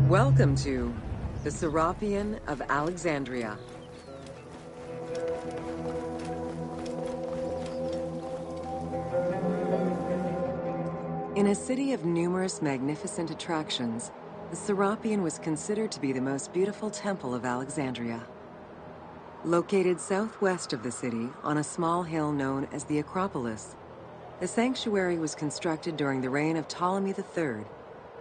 Welcome to the Serapeum of Alexandria. In a city of numerous magnificent attractions, the Serapeum was considered to be the most beautiful temple of Alexandria. Located southwest of the city on a small hill known as the Acropolis, the sanctuary was constructed during the reign of Ptolemy III,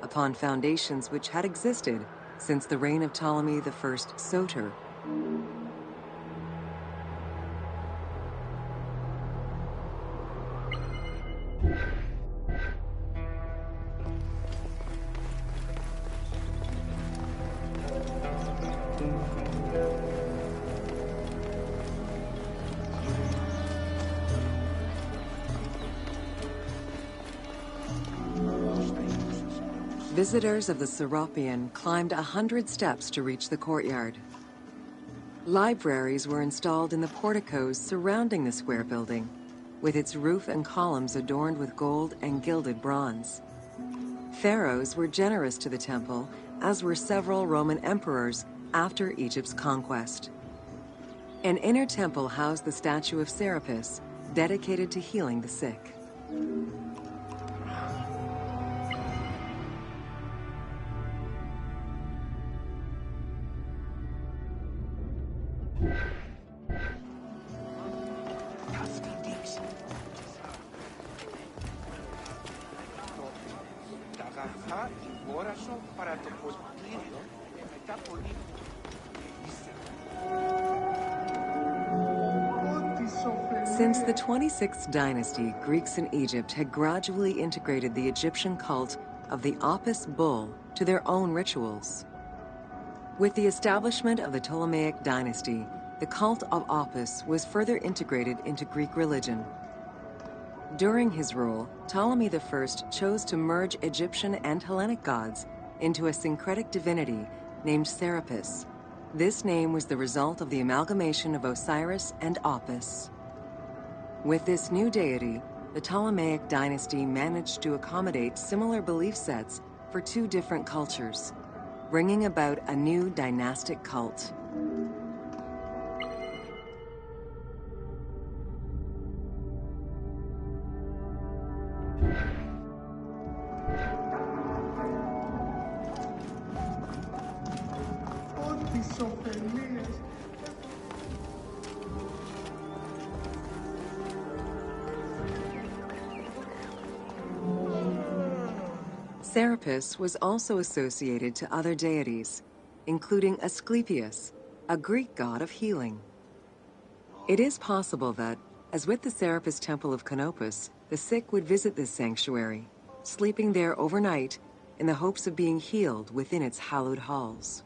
upon foundations which had existed since the reign of Ptolemy I Soter. Visitors of the Serapeum climbed 100 steps to reach the courtyard. Libraries were installed in the porticos surrounding the square building, with its roof and columns adorned with gold and gilded bronze. Pharaohs were generous to the temple, as were several Roman emperors after Egypt's conquest. An inner temple housed the statue of Serapis, dedicated to healing the sick. Since the 26th dynasty, Greeks in Egypt had gradually integrated the Egyptian cult of the Apis bull to their own rituals. With the establishment of the Ptolemaic dynasty, the cult of Apis was further integrated into Greek religion. During his rule, Ptolemy I chose to merge Egyptian and Hellenic gods into a syncretic divinity named Serapis. This name was the result of the amalgamation of Osiris and Apis. With this new deity, the Ptolemaic dynasty managed to accommodate similar belief sets for two different cultures, bringing about a new dynastic cult. Serapis was also associated to other deities, including Asclepius, a Greek god of healing. It is possible that, as with the Serapis Temple of Canopus, the sick would visit this sanctuary, sleeping there overnight in the hopes of being healed within its hallowed halls.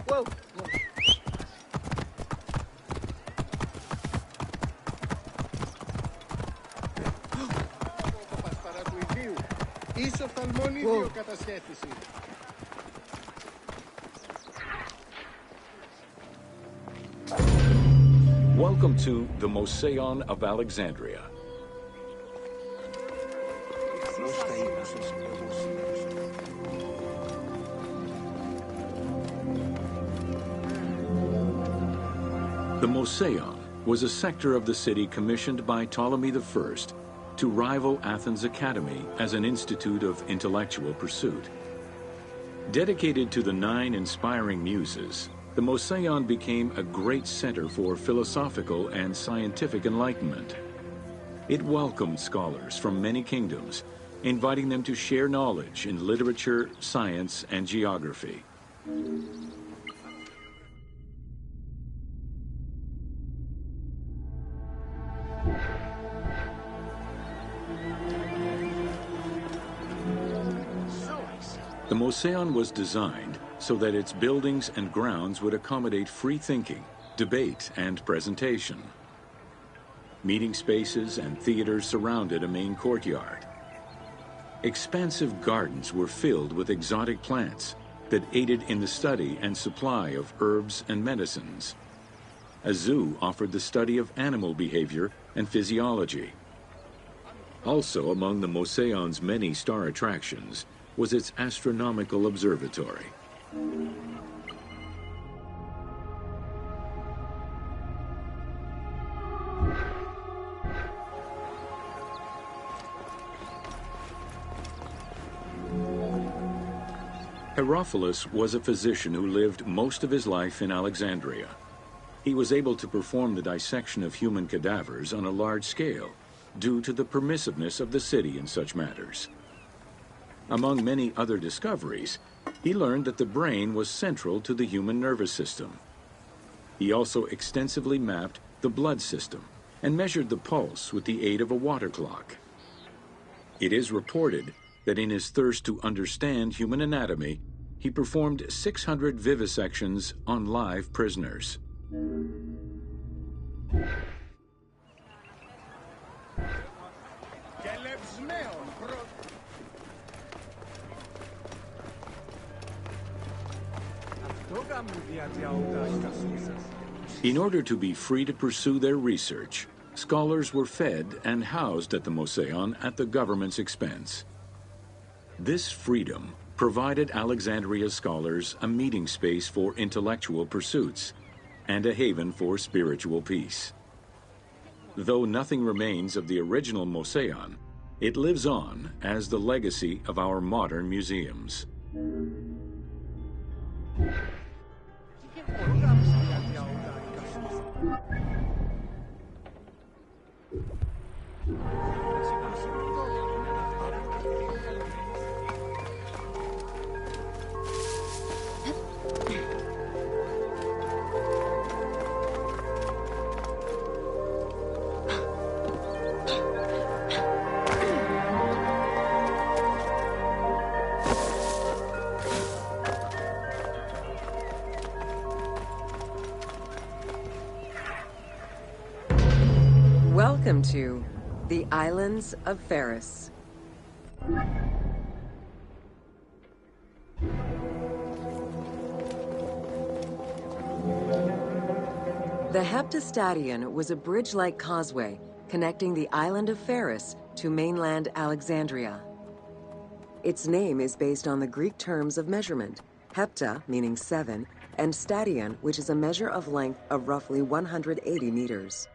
Whoa. Welcome to the Moseion of Alexandria. The Moseion was a sector of the city commissioned by Ptolemy I to rival Athens' Academy as an institute of intellectual pursuit. Dedicated to the 9 inspiring muses, the Mouseion became a great center for philosophical and scientific enlightenment. It welcomed scholars from many kingdoms, inviting them to share knowledge in literature, science, and geography. The Mouseion was designed so that its buildings and grounds would accommodate free thinking, debate, and presentation. Meeting spaces and theaters surrounded a main courtyard. Expansive gardens were filled with exotic plants that aided in the study and supply of herbs and medicines. A zoo offered the study of animal behavior and physiology. Also among the Mouseion's many star attractions was its astronomical observatory. Herophilus was a physician who lived most of his life in Alexandria. He was able to perform the dissection of human cadavers on a large scale due to the permissiveness of the city in such matters. Among many other discoveries, he learned that the brain was central to the human nervous system. He also extensively mapped the blood system and measured the pulse with the aid of a water clock. It is reported that in his thirst to understand human anatomy, he performed 600 vivisections on live prisoners. In order to be free to pursue their research, scholars were fed and housed at the Mouseion at the government's expense. This freedom provided Alexandria's scholars a meeting space for intellectual pursuits and a haven for spiritual peace. Though nothing remains of the original Mouseion, it lives on as the legacy of our modern museums. Welcome to the Islands of Pharis. The Heptastadion was a bridge-like causeway connecting the island of Pharis to mainland Alexandria. Its name is based on the Greek terms of measurement, hepta, meaning 7, and stadion, which is a measure of length of roughly 180 meters.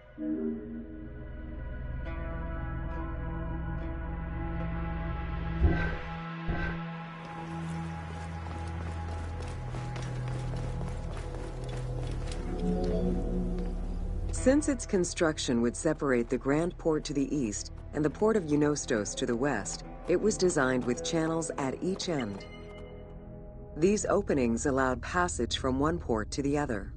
Since its construction would separate the Grand Port to the east and the port of Eunostos to the west, it was designed with channels at each end. These openings allowed passage from one port to the other.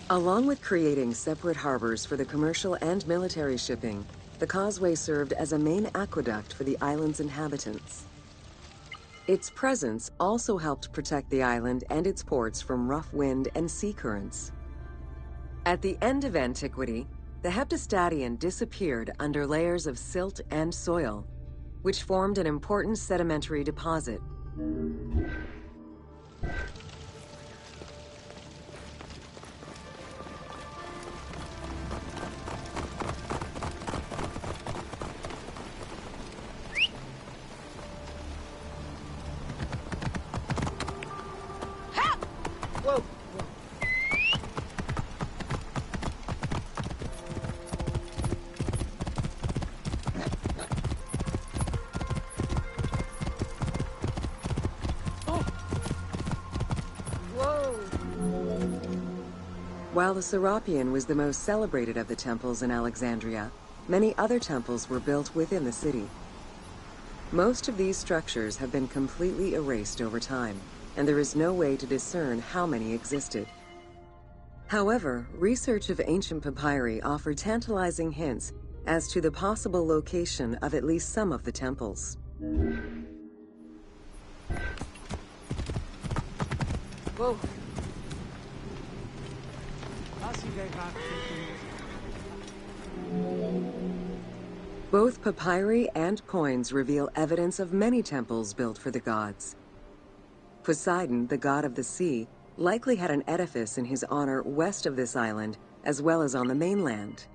Along with creating separate harbors for the commercial and military shipping, the causeway served as a main aqueduct for the island's inhabitants. Its presence also helped protect the island and its ports from rough wind and sea currents. At the end of antiquity, the Heptastadion disappeared under layers of silt and soil, which formed an important sedimentary deposit. While the Serapeum was the most celebrated of the temples in Alexandria, many other temples were built within the city. Most of these structures have been completely erased over time, and there is no way to discern how many existed. However, research of ancient papyri offer tantalizing hints as to the possible location of at least some of the temples. Whoa. Both papyri and coins reveal evidence of many temples built for the gods. Poseidon, the god of the sea, likely had an edifice in his honor west of this island, as well as on the mainland.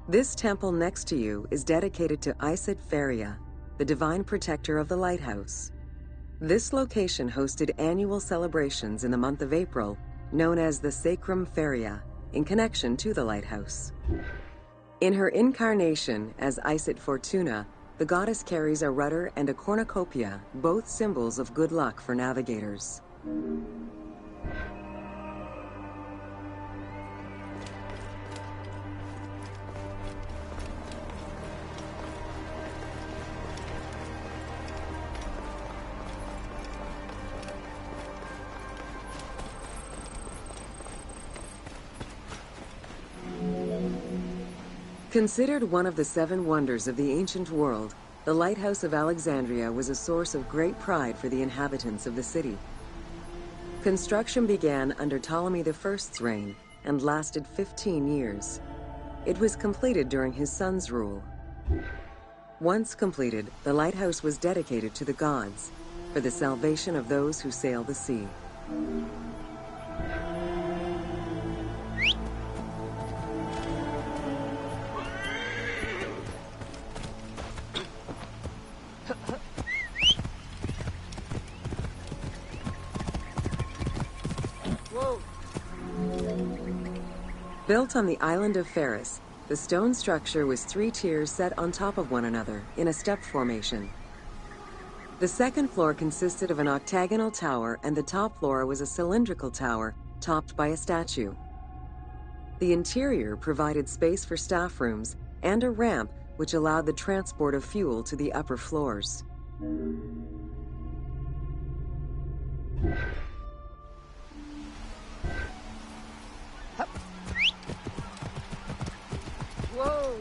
This temple next to you is dedicated to Isis Feria, the divine protector of the lighthouse. This location hosted annual celebrations in the month of April, known as the Sacrum Feria, in connection to the lighthouse. In her incarnation as Isis Fortuna, the goddess carries a rudder and a cornucopia, both symbols of good luck for navigators. Considered one of the 7 wonders of the ancient world, the Lighthouse of Alexandria was a source of great pride for the inhabitants of the city. Construction began under Ptolemy I's reign and lasted 15 years. It was completed during his son's rule. Once completed, the lighthouse was dedicated to the gods for the salvation of those who sail the sea. Built on the island of Pharos, the stone structure was 3 tiers set on top of one another in a step formation. The second floor consisted of an octagonal tower, and the top floor was a cylindrical tower topped by a statue. The interior provided space for staff rooms and a ramp which allowed the transport of fuel to the upper floors. Whoa.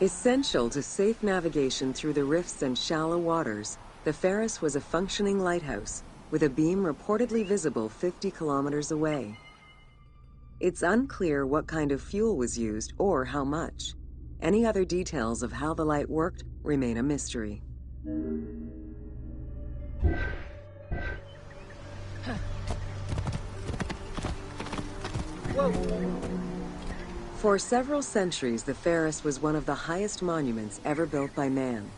Essential to safe navigation through the rifts and shallow waters, the Pharos was a functioning lighthouse with a beam reportedly visible 50 kilometers away. It's unclear what kind of fuel was used or how much. Any other details of how the light worked remain a mystery. Whoa. For several centuries, the Pharos was one of the highest monuments ever built by man.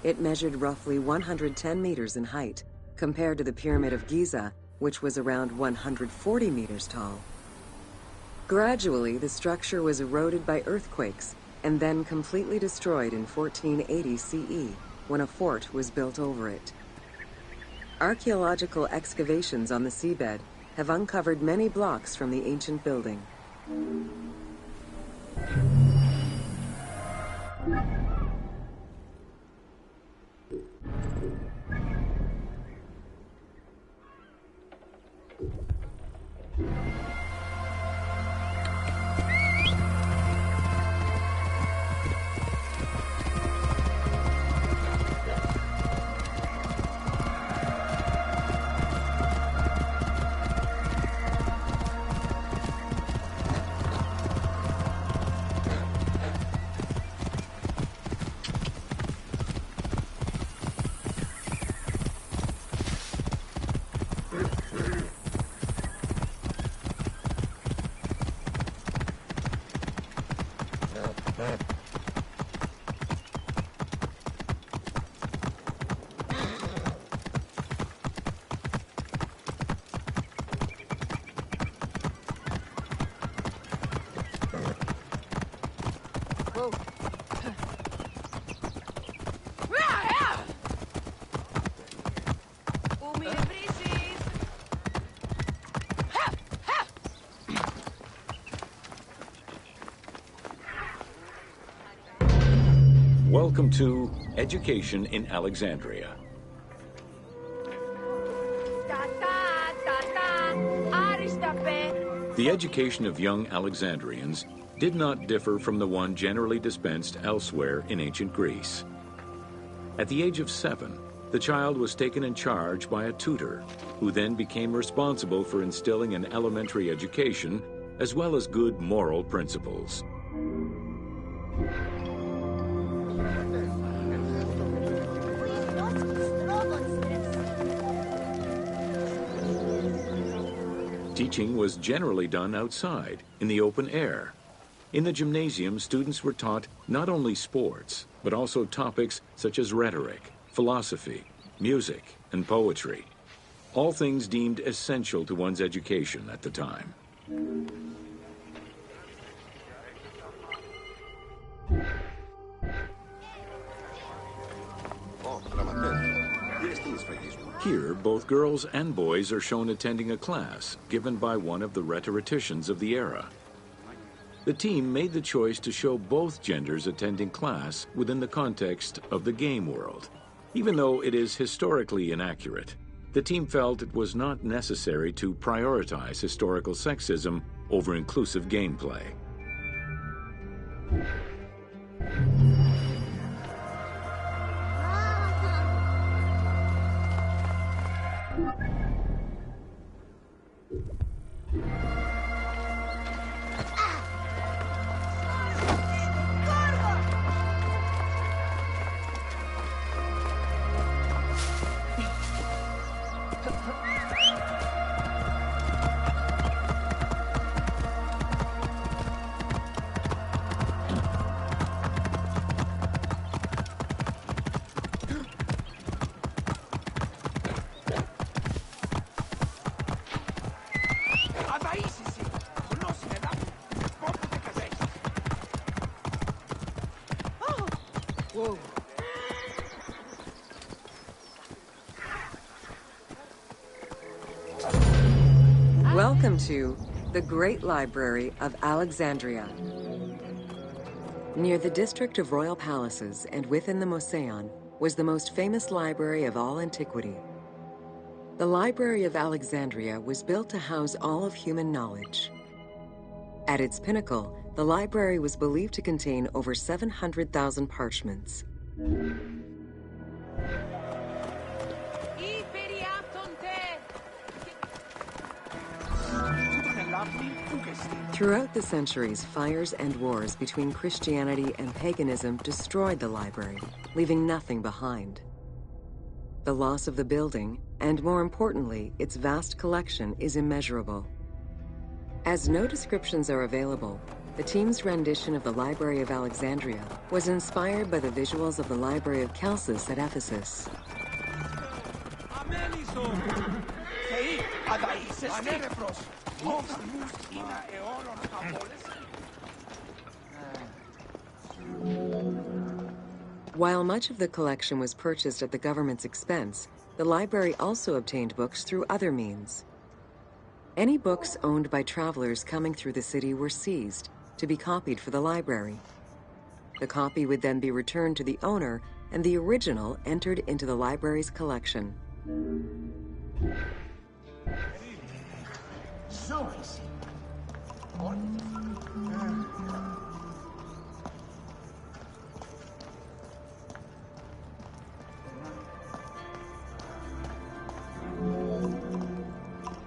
It measured roughly 110 meters in height, compared to the Pyramid of Giza, which was around 140 meters tall. Gradually, the structure was eroded by earthquakes and then completely destroyed in 1480 CE, when a fort was built over it. Archaeological excavations on the seabed have uncovered many blocks from the ancient building. Whoa. Welcome to Education in Alexandria. The education of young Alexandrians did not differ from the one generally dispensed elsewhere in ancient Greece. At the age of 7, the child was taken in charge by a tutor, who then became responsible for instilling an elementary education as well as good moral principles. Teaching was generally done outside, in the open air. In the gymnasium, students were taught not only sports, but also topics such as rhetoric, philosophy, music, and poetry, all things deemed essential to one's education at the time. Here, both girls and boys are shown attending a class given by one of the rhetoricians of the era. The team made the choice to show both genders attending class within the context of the game world. Even though it is historically inaccurate, the team felt it was not necessary to prioritize historical sexism over inclusive gameplay. Whoa. Welcome to the Great Library of Alexandria. Near the district of royal palaces and within the Moseon was the most famous library of all antiquity. The Library of Alexandria was built to house all of human knowledge. At its pinnacle, the library was believed to contain over 700,000 parchments. Throughout the centuries, fires and wars between Christianity and paganism destroyed the library, leaving nothing behind. The loss of the building, and more importantly, its vast collection, is immeasurable. As no descriptions are available, the team's rendition of the Library of Alexandria was inspired by the visuals of the Library of Chalcis at Ephesus. While much of the collection was purchased at the government's expense, the library also obtained books through other means. Any books owned by travelers coming through the city were seized to be copied for the library. The copy would then be returned to the owner, and the original entered into the library's collection.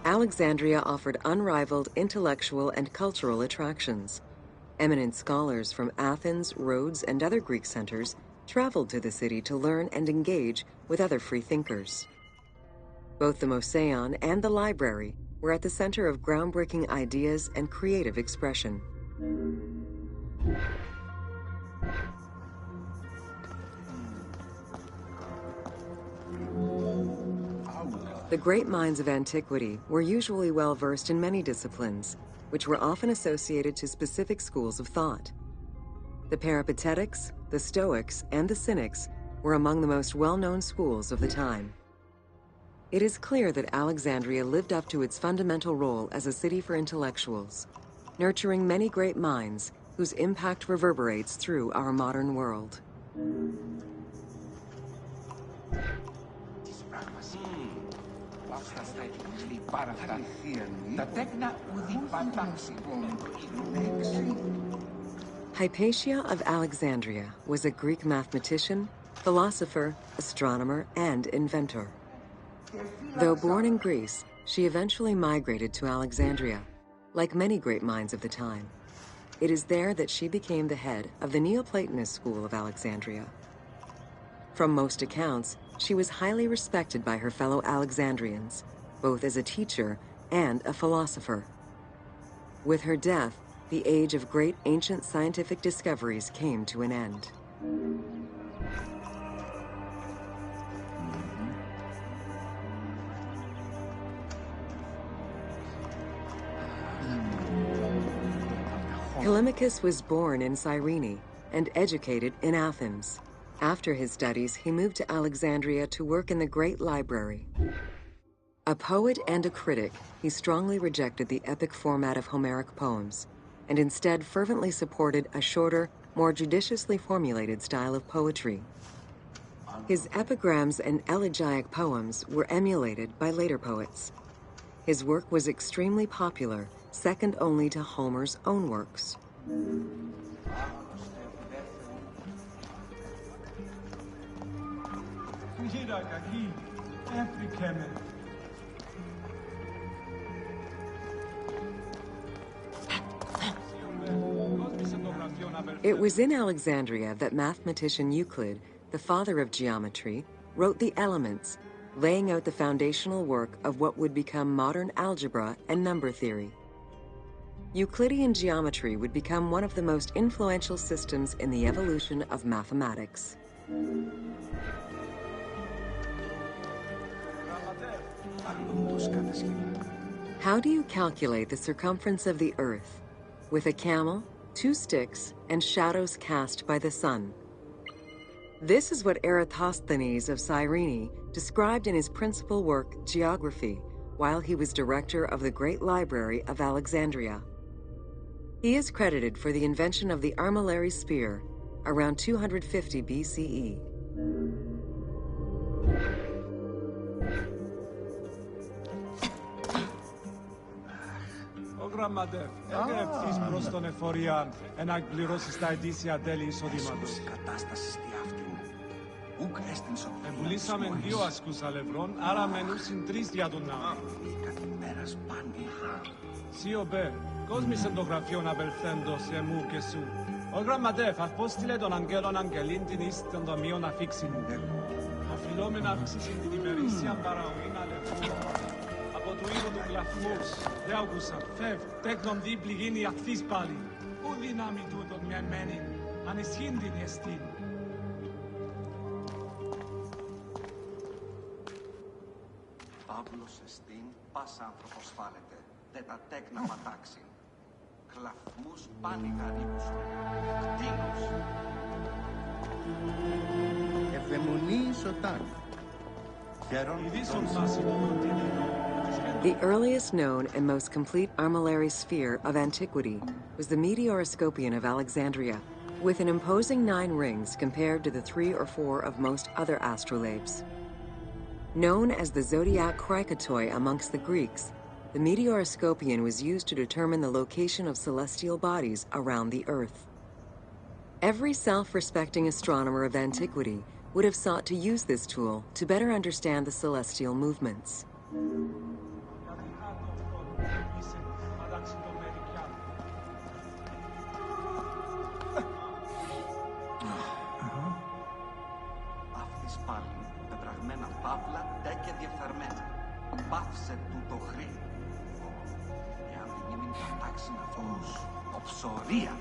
Alexandria offered unrivaled intellectual and cultural attractions. Eminent scholars from Athens, Rhodes, and other Greek centers traveled to the city to learn and engage with other free thinkers. Both the Moseon and the library were at the center of groundbreaking ideas and creative expression. The great minds of antiquity were usually well-versed in many disciplines, which were often associated to specific schools of thought. The Peripatetics, the Stoics, and the Cynics were among the most well-known schools of the time. It is clear that Alexandria lived up to its fundamental role as a city for intellectuals, nurturing many great minds whose impact reverberates through our modern world. Hypatia of Alexandria was a Greek mathematician, philosopher, astronomer, and inventor. Though born in Greece, she eventually migrated to Alexandria, like many great minds of the time. It is there that she became the head of the Neoplatonist school of Alexandria. From most accounts, she was highly respected by her fellow Alexandrians, both as a teacher and a philosopher. With her death, the age of great ancient scientific discoveries came to an end. Callimachus was born in Cyrene and educated in Athens. After his studies, he moved to Alexandria to work in the Great Library. A poet and a critic, he strongly rejected the epic format of Homeric poems, and instead fervently supported a shorter, more judiciously formulated style of poetry. His epigrams and elegiac poems were emulated by later poets. His work was extremely popular, second only to Homer's own works. It was in Alexandria that mathematician Euclid, the father of geometry, wrote the Elements, laying out the foundational work of what would become modern algebra and number theory. Euclidean geometry would become one of the most influential systems in the evolution of mathematics. How do you calculate the circumference of the Earth? With a camel, 2 sticks, and shadows cast by the sun. This is what Eratosthenes of Cyrene described in his principal work, Geography, while he was director of the Great Library of Alexandria. He is credited for the invention of the armillary sphere around 250 BCE. Γραμματεύ, έγρευτης προς τον εφοριάν, ενάκ πληρώσεις τα ετήσια τέλη εισοδήματος. Εμπουλήσαμε 2 ασκούς αλευρών, άρα μενούσιν 3 για τον ναό. Σιωπέ, κόσμησε το γραφείο απελθέντος εμού και σου. Ο γραμματεύ, απόστειλε τον αγγέλων αγγελήν την ίστον το μείον αφήξιν. Αφιλόμενα αύξησιν την ημερήσια παραοήν αλευρών. Από του είδου του κλαφμούς, δε άκουσαν, φεύ, τέκνον δίπλη γίνει αχθής πάλι. Ου δυνάμει τούτον μια εμένη, ανισχύν την εστίν. Παύλος εστίν, πάσα άνθρωπος φάλεται, δε τα τέκνα πατάξει. Κλαφμούς πάλι γαρύψουν, κτίνος. Ευδαιμονή σωτάν. The earliest known and most complete armillary sphere of antiquity was the Meteoroscopion of Alexandria, with an imposing 9 rings compared to the 3 or 4 of most other astrolabes. Known as the zodiac krikatoi amongst the Greeks, the Meteoroscopion was used to determine the location of celestial bodies around the Earth. Every self-respecting astronomer of antiquity would have sought to use this tool to better understand the celestial movements. Αυτής πάλι, πεπραγμένα παύλα, τέκια διεφθαρμένα. Πάυσε τούτο χρή. Εάν την ήμουν κατάξει αυτούς, οψωρία.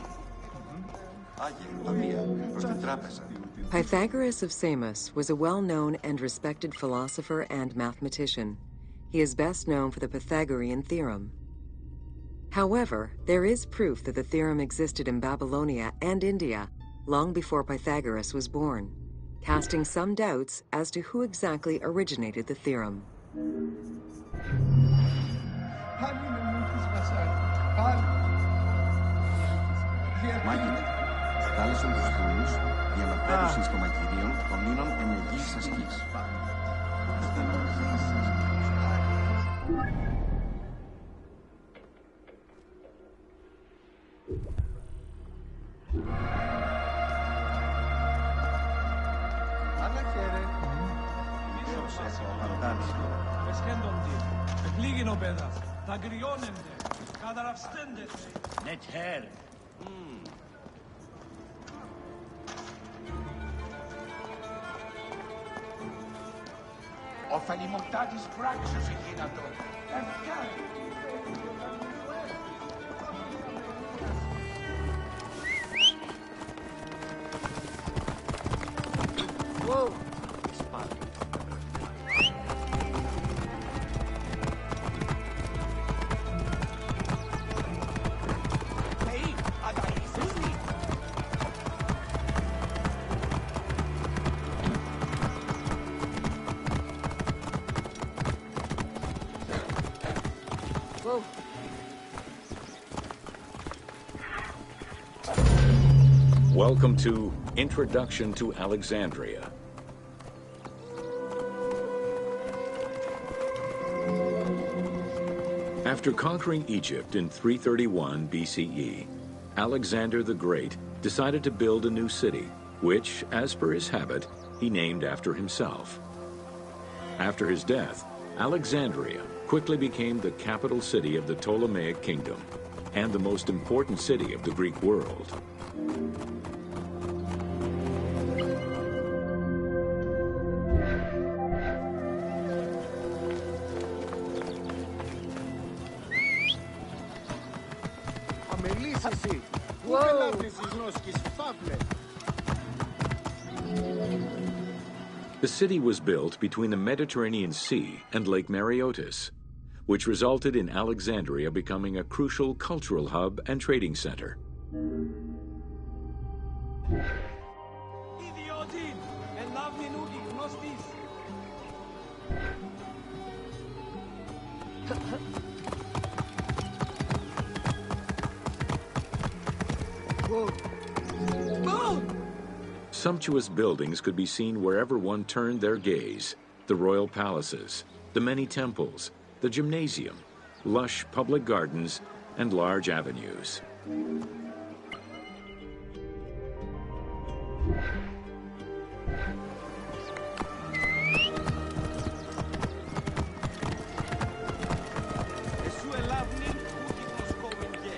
Pythagoras of Samos was a well-known and respected philosopher and mathematician. He is best known for the Pythagorean theorem. However, there is proof that the theorem existed in Babylonia and India long before Pythagoras was born, casting some doubts as to who exactly originated the theorem. Κάλεσαν τους δούλους για να πέρουν οργανώσεις των μαγειρίων, των ίνων ενεργής ασκής. Άλλα χαίρε. Ίσως έχω απαντάξει. Εσκέντονται. Επλήγην ο πέδας. Τα γκριώνενται. Καταραυστένται. Net her. Ωφελημοκτά της πράξης εκείνατο. Ευχάρι. Welcome to Introduction to Alexandria. After conquering Egypt in 331 BCE, Alexander the Great decided to build a new city, which, as per his habit, he named after himself. After his death, Alexandria quickly became the capital city of the Ptolemaic kingdom and the most important city of the Greek world. Αμελής εσύ. Πού πελάβεις τις νόσκεις, φαύλε. The city was built between the Mediterranean Sea and Lake Mareotis, which resulted in Alexandria becoming a crucial cultural hub and trading center. Idiotin. Ελάβνην ούκη γνώστης. Sumptuous buildings could be seen wherever one turned their gaze. The royal palaces, the many temples, the gymnasium, lush public gardens, and large avenues. Εσού ελάβνην ούκη γνωσκόμεν γε.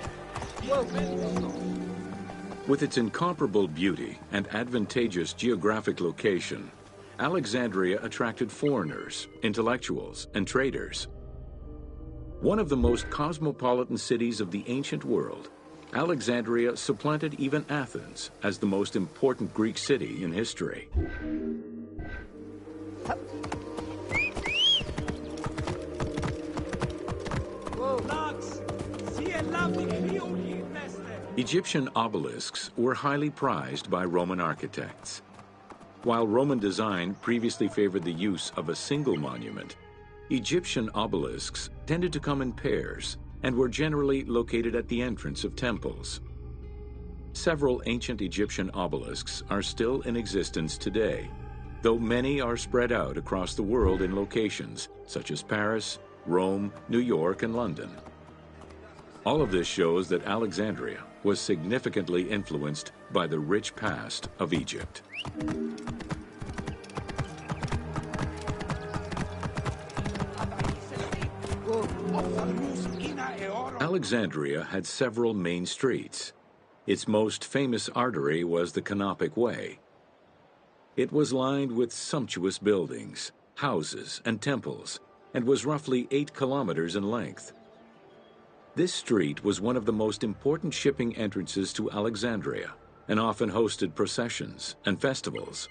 With its incomparable beauty and advantageous geographic location, Alexandria attracted foreigners, intellectuals, and traders. One of the most cosmopolitan cities of the ancient world, Alexandria supplanted even Athens as the most important Greek city in history. Egyptian obelisks were highly prized by Roman architects. While Roman design previously favored the use of a single monument, Egyptian obelisks tended to come in pairs and were generally located at the entrance of temples. Several ancient Egyptian obelisks are still in existence today, though many are spread out across the world in locations such as Paris, Rome, New York, and London. All of this shows that Alexandria was significantly influenced by the rich past of Egypt. Alexandria had several main streets. Its most famous artery was the Canopic Way. It was lined with sumptuous buildings, houses, and temples, and was roughly 8 kilometers in length. This street was one of the most important shipping entrances to Alexandria and often hosted processions and festivals.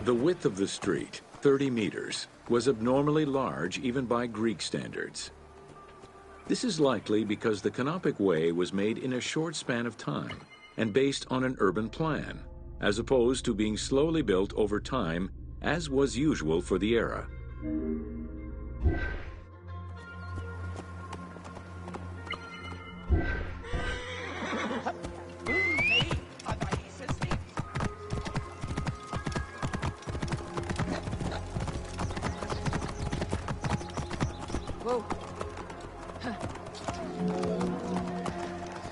The width of the street, 30 meters, was abnormally large even by Greek standards. This is likely because the Canopic Way was made in a short span of time and based on an urban plan, as opposed to being slowly built over time, as was usual for the era. Whoa.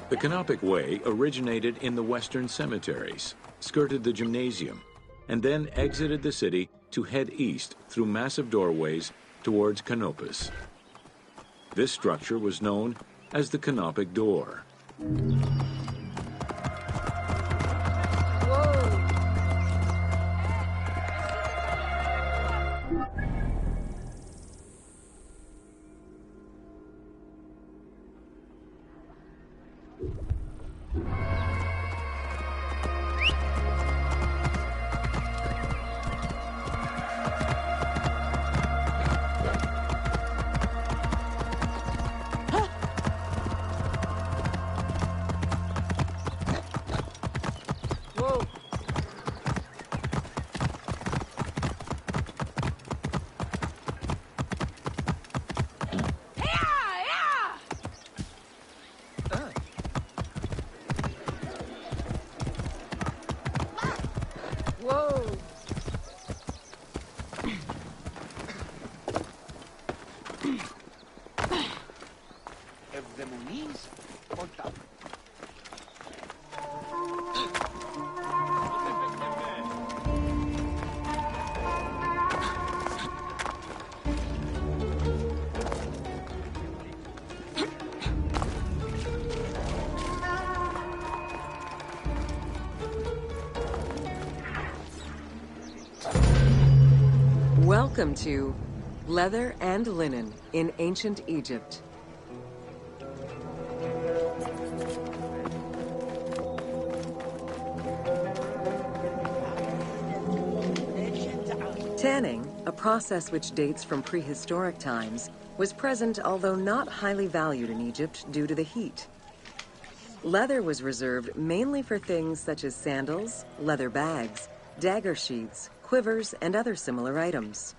The Canopic Way originated in the western cemeteries, skirted the gymnasium, and then exited the city to head east through massive doorways towards Canopus. This structure was known as the Canopic Door. Welcome to Leather and Linen in Ancient Egypt. Tanning, a process which dates from prehistoric times, was present although not highly valued in Egypt due to the heat. Leather was reserved mainly for things such as sandals, leather bags, dagger sheaths, quivers, and other similar items.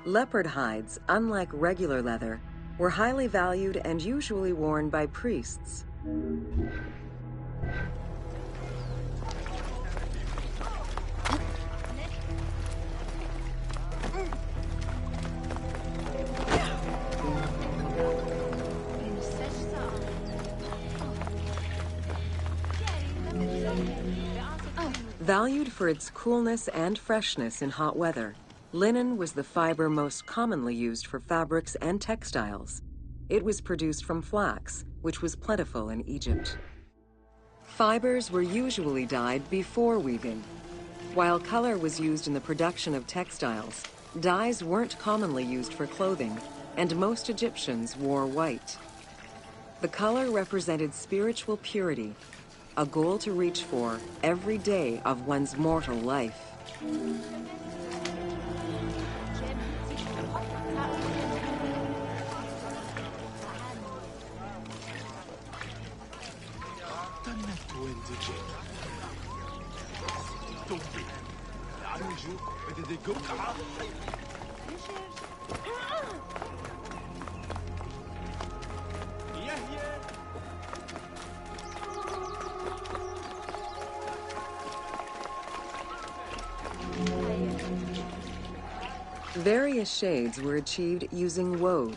Leopard hides, unlike regular leather, were highly valued and usually worn by priests. Valued for its coolness and freshness in hot weather, linen was the fiber most commonly used for fabrics and textiles. It was produced from flax, which was plentiful in Egypt. Fibers were usually dyed before weaving. While color was used in the production of textiles, dyes weren't commonly used for clothing, and most Egyptians wore white. The color represented spiritual purity, a goal to reach for every day of one's mortal life. Various shades were achieved using woad,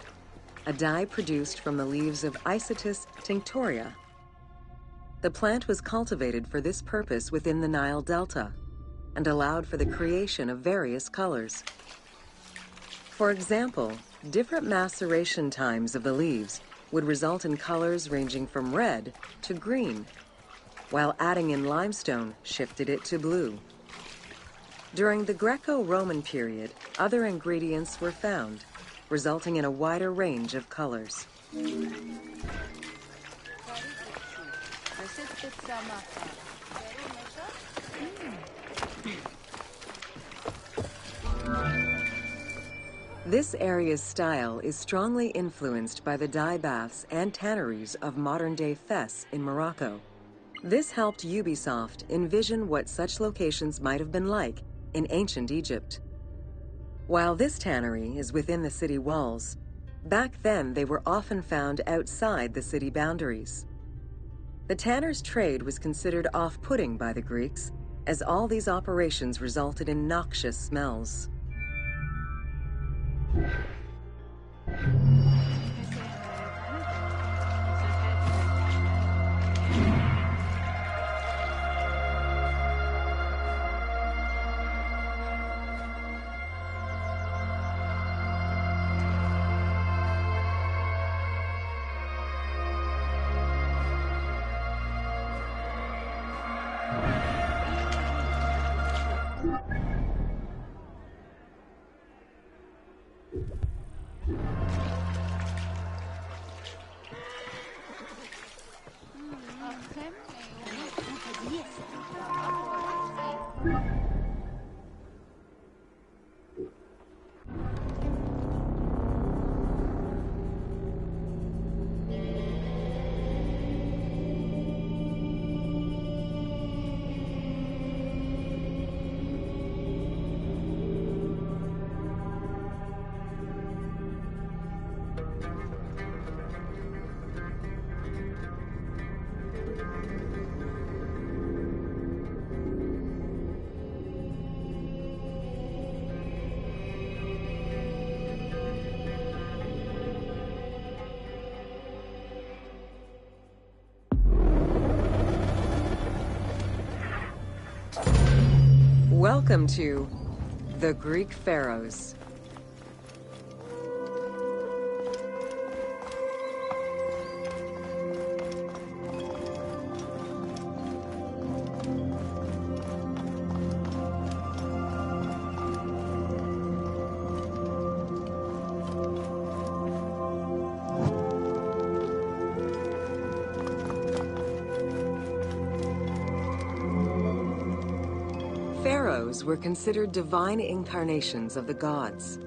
a dye produced from the leaves of Isotis tinctoria. The plant was cultivated for this purpose within the Nile Delta and allowed for the creation of various colors. For example, different maceration times of the leaves would result in colors ranging from red to green, while adding in limestone shifted it to blue. During the Greco-Roman period, other ingredients were found, resulting in a wider range of colors. This area's style is strongly influenced by the dye baths and tanneries of modern-day Fes in Morocco. This helped Ubisoft envision what such locations might have been like in ancient Egypt. While this tannery is within the city walls, back then they were often found outside the city boundaries. The tanner's trade was considered off-putting by the Greeks, as all these operations resulted in noxious smells. Welcome to the Greek Pharaohs. Pharaohs were considered divine incarnations of the gods.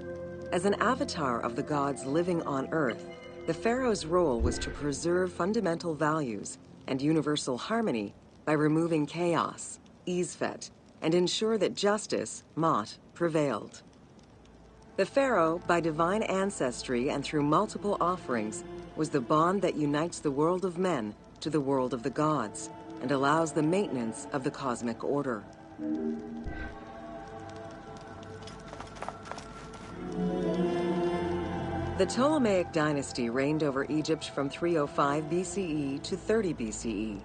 As an avatar of the gods living on Earth, the pharaoh's role was to preserve fundamental values and universal harmony by removing chaos, Izfet, and ensure that justice, Mot, prevailed. The pharaoh, by divine ancestry and through multiple offerings, was the bond that unites the world of men to the world of the gods and allows the maintenance of the cosmic order. The Ptolemaic dynasty reigned over Egypt from 305 BCE to 30 BCE.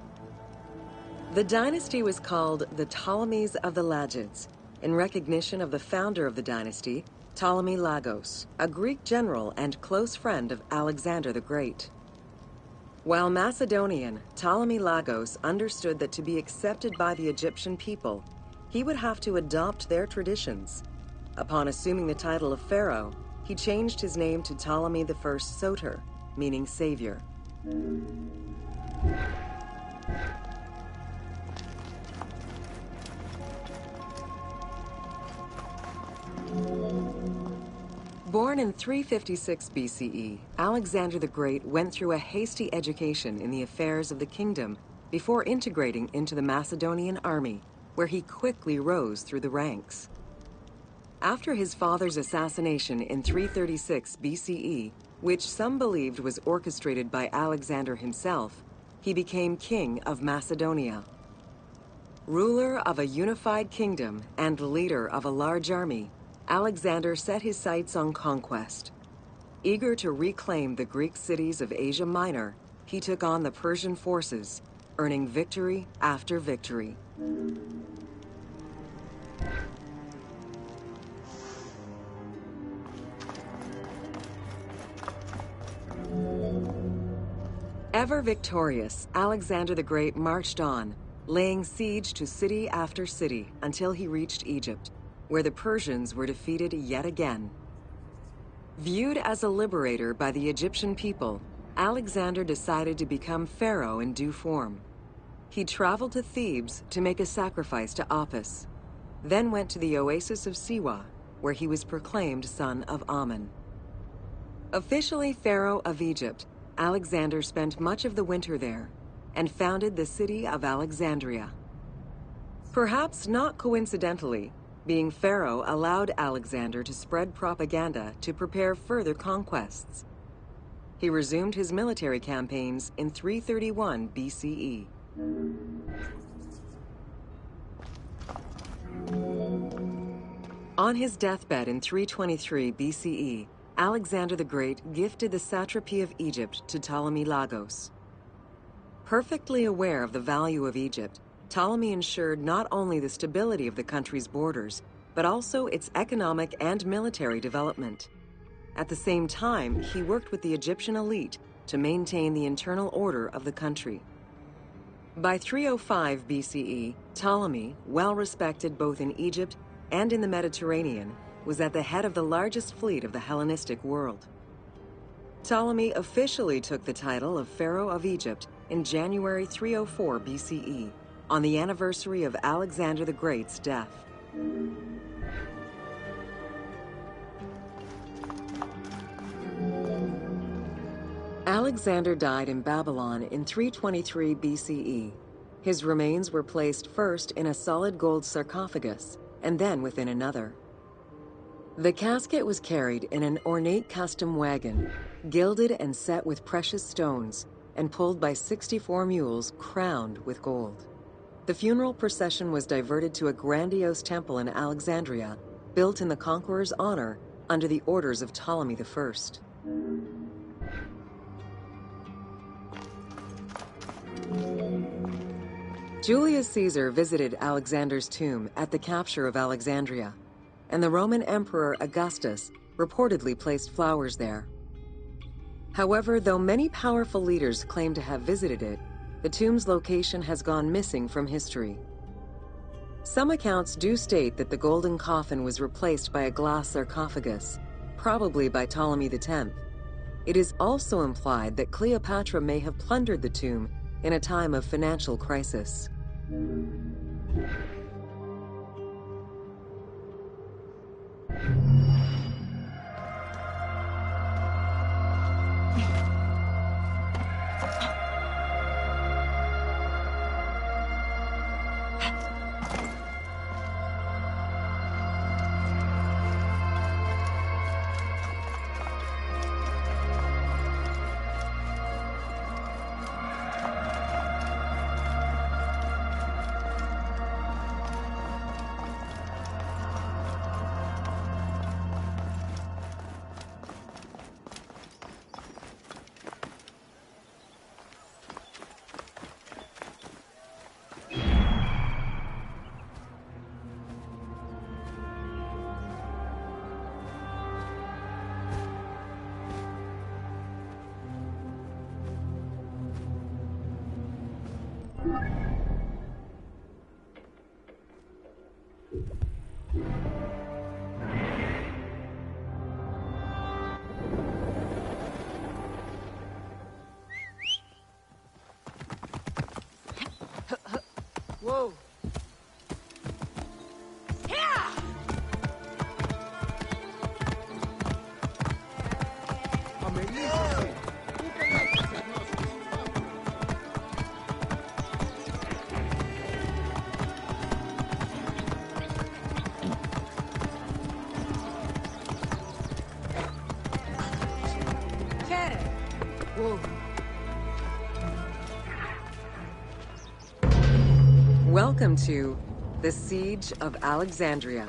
The dynasty was called the Ptolemies of the Lagids, in recognition of the founder of the dynasty, Ptolemy Lagos, a Greek general and close friend of Alexander the Great. While Macedonian, Ptolemy Lagos understood that to be accepted by the Egyptian people, he would have to adopt their traditions. Upon assuming the title of pharaoh, he changed his name to Ptolemy I Soter, meaning savior. Born in 356 BCE, Alexander the Great went through a hasty education in the affairs of the kingdom before integrating into the Macedonian army, where he quickly rose through the ranks. After his father's assassination in 336 BCE, which some believed was orchestrated by Alexander himself, he became king of Macedonia. Ruler of a unified kingdom and leader of a large army, Alexander set his sights on conquest. Eager to reclaim the Greek cities of Asia Minor, he took on the Persian forces, earning victory after victory. Ever victorious, Alexander the Great marched on, laying siege to city after city until he reached Egypt, where the Persians were defeated yet again. Viewed as a liberator by the Egyptian people, Alexander decided to become pharaoh in due form. He traveled to Thebes to make a sacrifice to Apis, then went to the oasis of Siwa, where he was proclaimed son of Amun. Officially Pharaoh of Egypt, Alexander spent much of the winter there and founded the city of Alexandria. Perhaps not coincidentally, being Pharaoh allowed Alexander to spread propaganda to prepare further conquests. He resumed his military campaigns in 331 BCE. On his deathbed in 323 BCE, Alexander the Great gifted the satrapy of Egypt to Ptolemy Lagos. Perfectly aware of the value of Egypt, Ptolemy ensured not only the stability of the country's borders, but also its economic and military development. At the same time, he worked with the Egyptian elite to maintain the internal order of the country. By 305 BCE, Ptolemy, well respected both in Egypt and in the Mediterranean, was at the head of the largest fleet of the Hellenistic world. Ptolemy officially took the title of Pharaoh of Egypt in January 304 BCE, on the anniversary of Alexander the Great's death. Alexander died in Babylon in 323 BCE. His remains were placed first in a solid gold sarcophagus, and then within another. The casket was carried in an ornate custom wagon, gilded and set with precious stones, and pulled by 64 mules crowned with gold. The funeral procession was diverted to a grandiose temple in Alexandria, built in the conqueror's honor under the orders of Ptolemy I. Julius Caesar visited Alexander's tomb at the capture of Alexandria, and the Roman Emperor Augustus reportedly placed flowers there. However, though many powerful leaders claim to have visited it, the tomb's location has gone missing from history. Some accounts do state that the golden coffin was replaced by a glass sarcophagus, probably by Ptolemy X. It is also implied that Cleopatra may have plundered the tomb in a time of financial crisis. Whoa. Αμελήσεσαι. Πού πελάτες οι γνώσκες. Χαίρε. Whoa. Welcome to the Siege of Alexandria.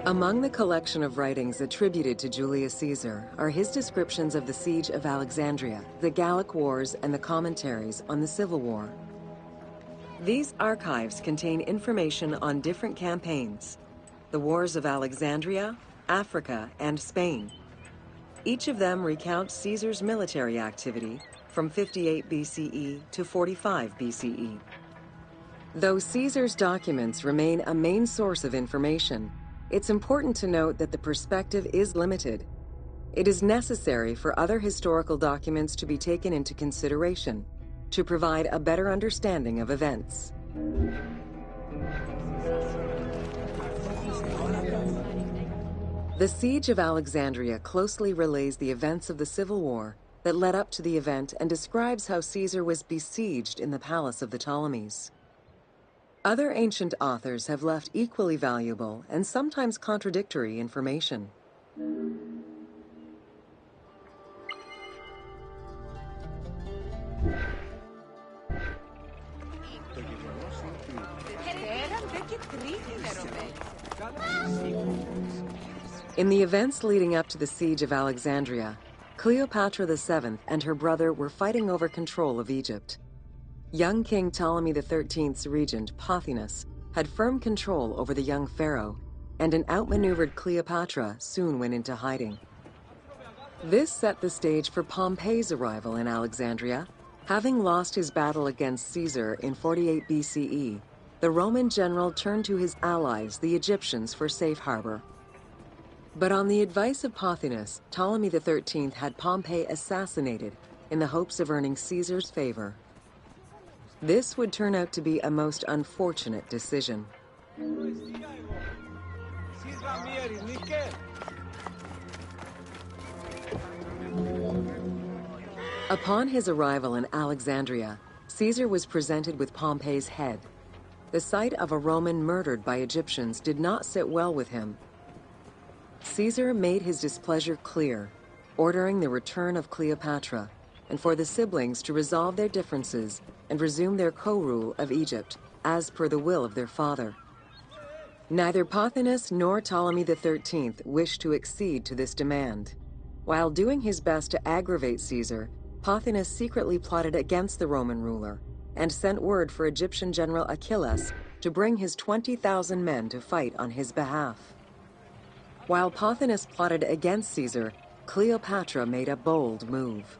Among the collection of writings attributed to Julius Caesar are his descriptions of the Siege of Alexandria, the Gallic Wars, and the commentaries on the Civil War. These archives contain information on different campaigns, the wars of Alexandria, Africa, and Spain. Each of them recounts Caesar's military activity from 58 BCE to 45 BCE. Though Caesar's documents remain a main source of information, it's important to note that the perspective is limited. It is necessary for other historical documents to be taken into consideration to provide a better understanding of events. The Siege of Alexandria closely relays the events of the Civil War that led up to the event and describes how Caesar was besieged in the palace of the Ptolemies. Other ancient authors have left equally valuable and sometimes contradictory information. In the events leading up to the Siege of Alexandria, Cleopatra VII and her brother were fighting over control of Egypt. Young King Ptolemy XIII's regent, Pothinus, had firm control over the young pharaoh, and an outmaneuvered Cleopatra soon went into hiding. This set the stage for Pompey's arrival in Alexandria. Having lost his battle against Caesar in 48 BCE, the Roman general turned to his allies, the Egyptians, for safe harbor. But on the advice of Pothinus, Ptolemy XIII had Pompey assassinated in the hopes of earning Caesar's favor. This would turn out to be a most unfortunate decision. Upon his arrival in Alexandria, Caesar was presented with Pompey's head. The sight of a Roman murdered by Egyptians did not sit well with him. Caesar made his displeasure clear, ordering the return of Cleopatra, and for the siblings to resolve their differences and resume their co-rule of Egypt, as per the will of their father. Neither Pothinus nor Ptolemy XIII wished to accede to this demand. While doing his best to aggravate Caesar, Pothinus secretly plotted against the Roman ruler and sent word for Egyptian general Achilles to bring his 20,000 men to fight on his behalf. While Pothinus plotted against Caesar, Cleopatra made a bold move.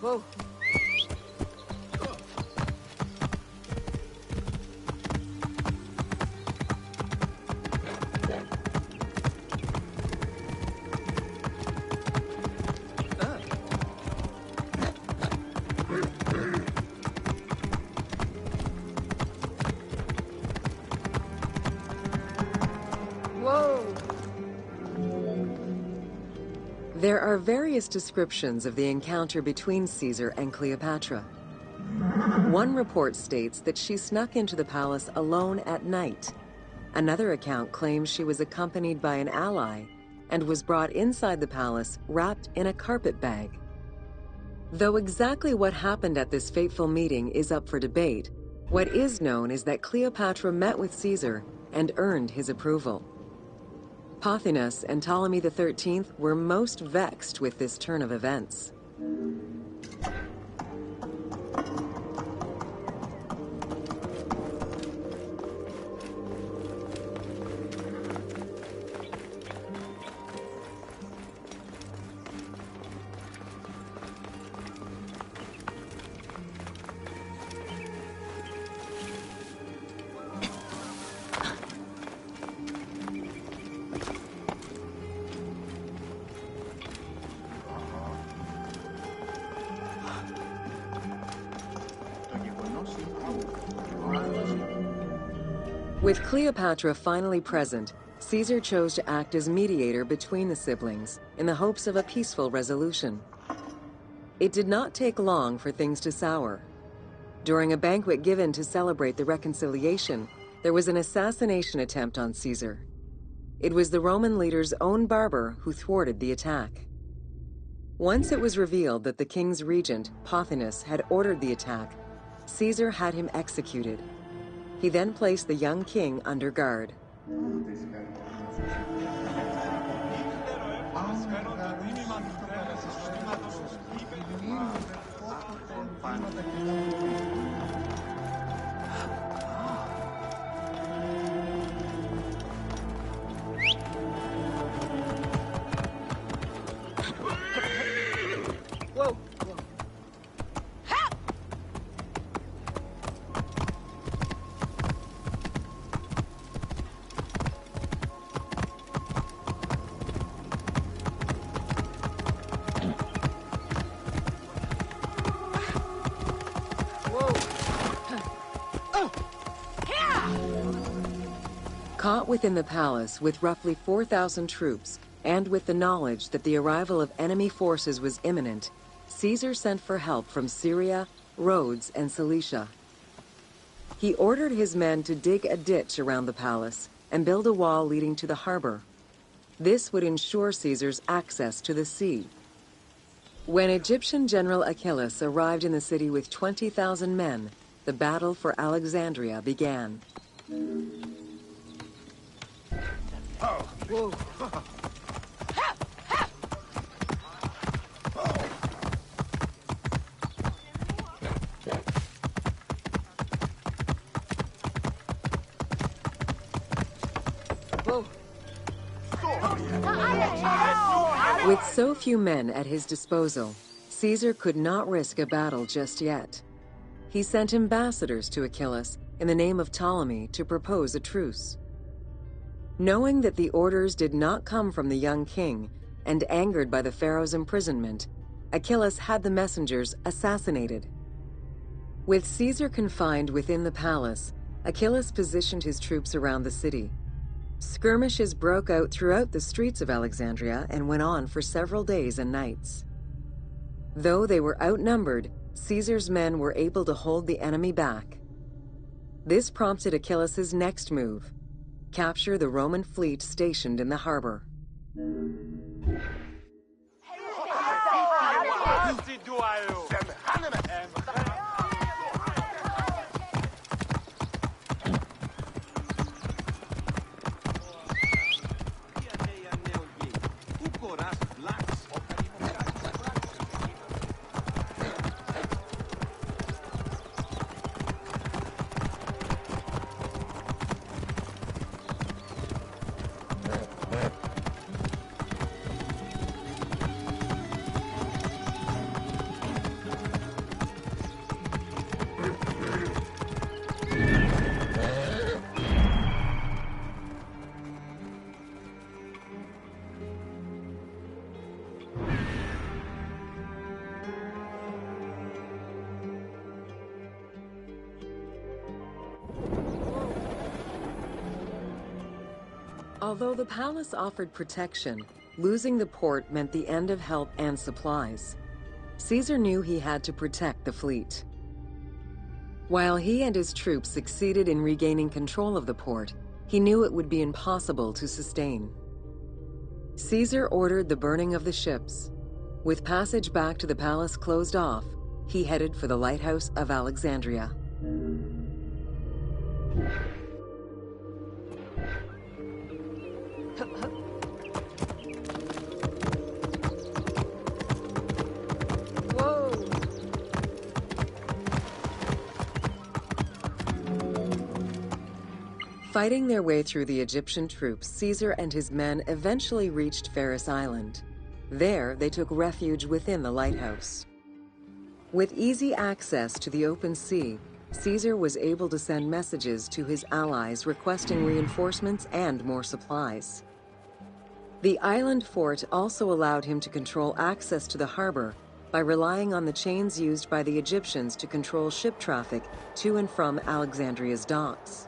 Whoa. There are various descriptions of the encounter between Caesar and Cleopatra. One report states that she snuck into the palace alone at night. Another account claims she was accompanied by an ally and was brought inside the palace wrapped in a carpet bag. Though exactly what happened at this fateful meeting is up for debate, what is known is that Cleopatra met with Caesar and earned his approval. Pothinus and Ptolemy XIII were most vexed with this turn of events. With Cleopatra finally present, Caesar chose to act as mediator between the siblings in the hopes of a peaceful resolution. It did not take long for things to sour. During a banquet given to celebrate the reconciliation, there was an assassination attempt on Caesar. It was the Roman leader's own barber who thwarted the attack. Once it was revealed that the king's regent, Pothinus, had ordered the attack, Caesar had him executed. He then placed the young king under guard. Whoa! Caught within the palace with roughly 4,000 troops, and with the knowledge that the arrival of enemy forces was imminent, Caesar sent for help from Syria, Rhodes, and Cilicia. He ordered his men to dig a ditch around the palace and build a wall leading to the harbor. This would ensure Caesar's access to the sea. When Egyptian General Achilles arrived in the city with 20,000 men, the battle for Alexandria began. Whoa! Whoa! With so few men at his disposal, Caesar could not risk a battle just yet. He sent ambassadors to Achilles in the name of Ptolemy to propose a truce. Knowing that the orders did not come from the young king, and angered by the pharaoh's imprisonment, Achilles had the messengers assassinated. With Caesar confined within the palace, Achilles positioned his troops around the city. Skirmishes broke out throughout the streets of Alexandria and went on for several days and nights. Though they were outnumbered, Caesar's men were able to hold the enemy back. This prompted Achilles' next move: capture the Roman fleet stationed in the harbor. Although the palace offered protection, losing the port meant the end of help and supplies. Caesar knew he had to protect the fleet. While he and his troops succeeded in regaining control of the port, he knew it would be impossible to sustain. Caesar ordered the burning of the ships. With passage back to the palace closed off, he headed for the lighthouse of Alexandria. Whoa! Fighting their way through the Egyptian troops, Caesar and his men eventually reached Pharis Island. There, they took refuge within the lighthouse. With easy access to the open sea, Caesar was able to send messages to his allies requesting reinforcements and more supplies. The island fort also allowed him to control access to the harbor by relying on the chains used by the Egyptians to control ship traffic to and from Alexandria's docks.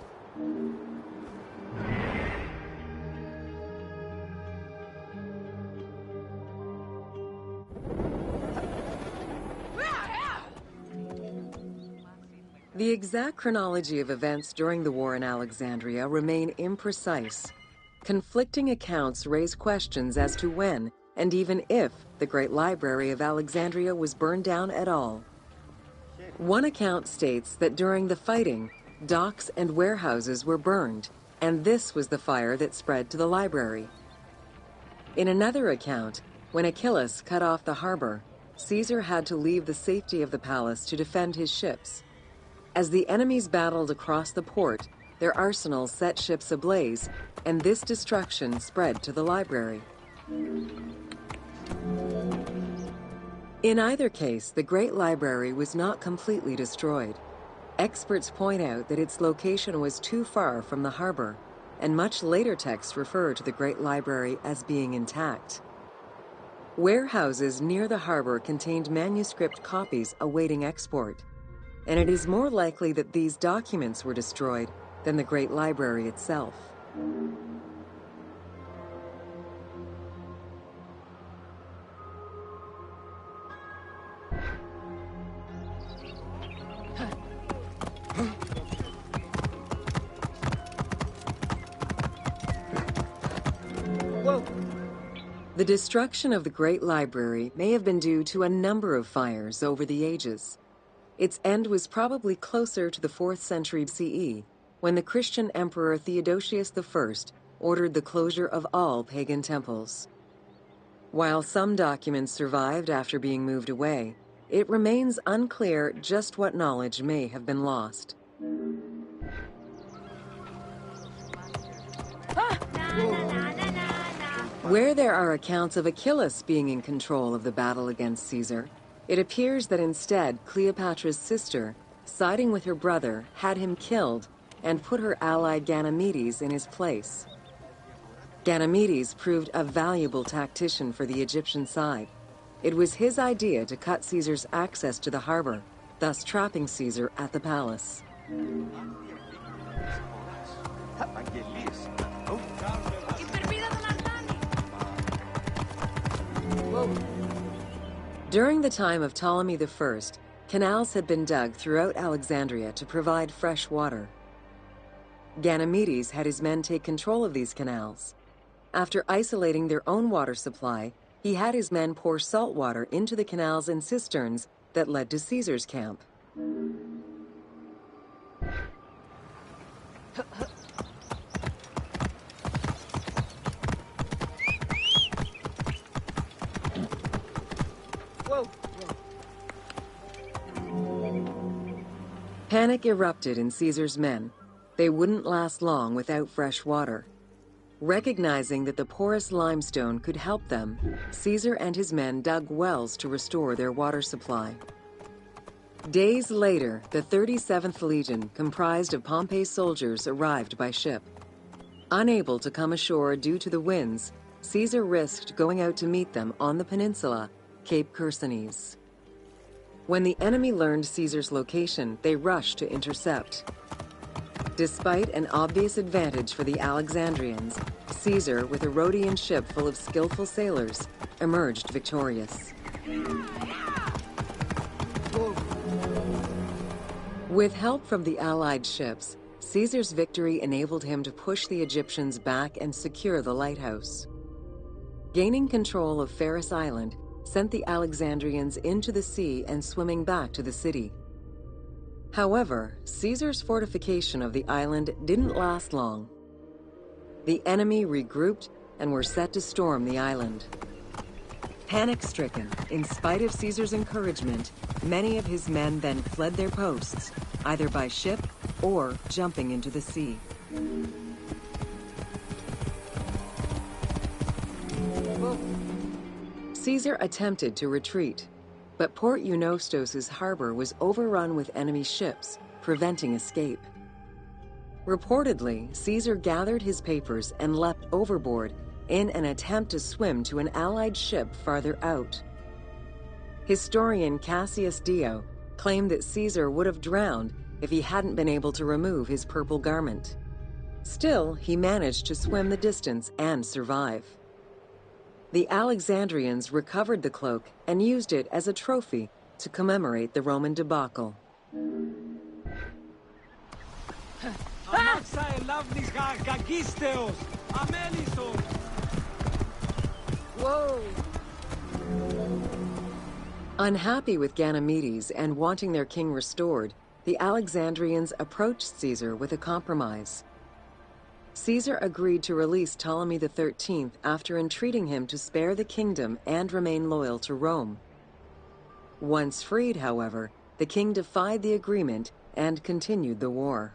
The exact chronology of events during the war in Alexandria remain imprecise. Conflicting accounts raise questions as to when, and even if, the Great Library of Alexandria was burned down at all. One account states that during the fighting, docks and warehouses were burned, and this was the fire that spread to the library. In another account, when Achilles cut off the harbor, Caesar had to leave the safety of the palace to defend his ships. As the enemies battled across the port, their arsenals set ships ablaze, and this destruction spread to the library. In either case, the Great Library was not completely destroyed. Experts point out that its location was too far from the harbor, and much later texts refer to the Great Library as being intact. Warehouses near the harbor contained manuscript copies awaiting export, and it is more likely that these documents were destroyed than the Great Library itself. Whoa! The destruction of the Great Library may have been due to a number of fires over the ages. Its end was probably closer to the 4th century CE, when the Christian Emperor Theodosius I ordered the closure of all pagan temples. While some documents survived after being moved away, it remains unclear just what knowledge may have been lost. Where there are accounts of Achilles being in control of the battle against Caesar, it appears that instead Cleopatra's sister, siding with her brother, had him killed and put her ally Ganymedes in his place. Ganymedes proved a valuable tactician for the Egyptian side. It was his idea to cut Caesar's access to the harbor, thus trapping Caesar at the palace. During the time of Ptolemy I, canals had been dug throughout Alexandria to provide fresh water. Ganymedes had his men take control of these canals. After isolating their own water supply, he had his men pour salt water into the canals and cisterns that led to Caesar's camp. Whoa! Panic erupted in Caesar's men. They wouldn't last long without fresh water. Recognizing that the porous limestone could help them, Caesar and his men dug wells to restore their water supply. Days later, the 37th Legion, comprised of Pompey's soldiers, arrived by ship. Unable to come ashore due to the winds, Caesar risked going out to meet them on the peninsula, Cape Chersonese. When the enemy learned Caesar's location, they rushed to intercept. Despite an obvious advantage for the Alexandrians, Caesar, with a Rhodian ship full of skillful sailors, emerged victorious. With help from the Allied ships, Caesar's victory enabled him to push the Egyptians back and secure the lighthouse. Gaining control of Pharos Island sent the Alexandrians into the sea and swimming back to the city. However, Caesar's fortification of the island didn't last long. The enemy regrouped and were set to storm the island. Panic-stricken, in spite of Caesar's encouragement, many of his men then fled their posts, either by ship or jumping into the sea. Caesar attempted to retreat, but Port Eunostos' harbor was overrun with enemy ships, preventing escape. Reportedly, Caesar gathered his papers and leapt overboard in an attempt to swim to an Allied ship farther out. Historian Cassius Dio claimed that Caesar would have drowned if he hadn't been able to remove his purple garment. Still, he managed to swim the distance and survive. The Alexandrians recovered the cloak and used it as a trophy to commemorate the Roman debacle. Amaxa elavnis gagisteos. Amelison. Whoa! Unhappy with Ganymedes and wanting their king restored, the Alexandrians approached Caesar with a compromise. Caesar agreed to release Ptolemy XIII after entreating him to spare the kingdom and remain loyal to Rome. Once freed, however, the king defied the agreement and continued the war.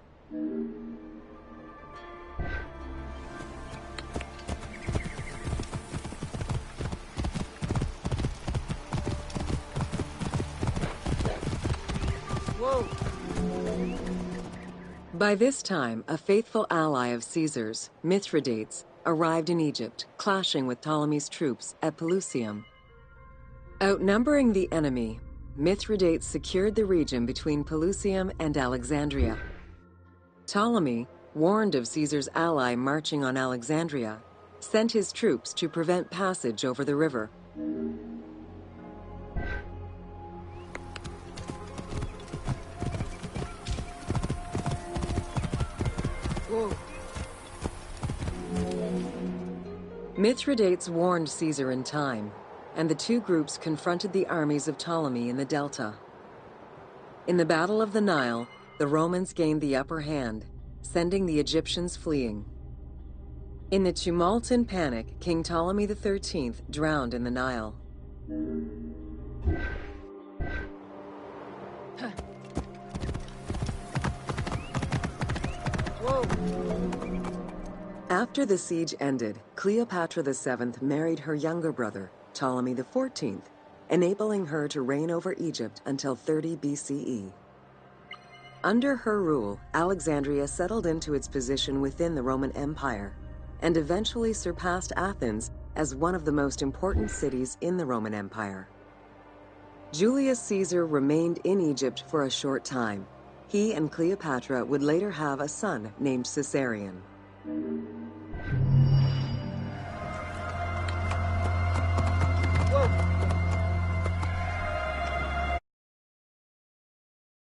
Whoa! By this time, a faithful ally of Caesar's, Mithridates, arrived in Egypt, clashing with Ptolemy's troops at Pelusium. Outnumbering the enemy, Mithridates secured the region between Pelusium and Alexandria. Ptolemy, warned of Caesar's ally marching on Alexandria, sent his troops to prevent passage over the river. Whoa! Mithridates warned Caesar in time, and the two groups confronted the armies of Ptolemy in the Delta. In the Battle of the Nile, the Romans gained the upper hand, sending the Egyptians fleeing. In the tumult and panic, King Ptolemy XIII drowned in the Nile. Whoa! After the siege ended, Cleopatra VII married her younger brother, Ptolemy XIV, enabling her to reign over Egypt until 30 BCE. Under her rule, Alexandria settled into its position within the Roman Empire and eventually surpassed Athens as one of the most important cities in the Roman Empire. Julius Caesar remained in Egypt for a short time. He and Cleopatra would later have a son named Caesarion.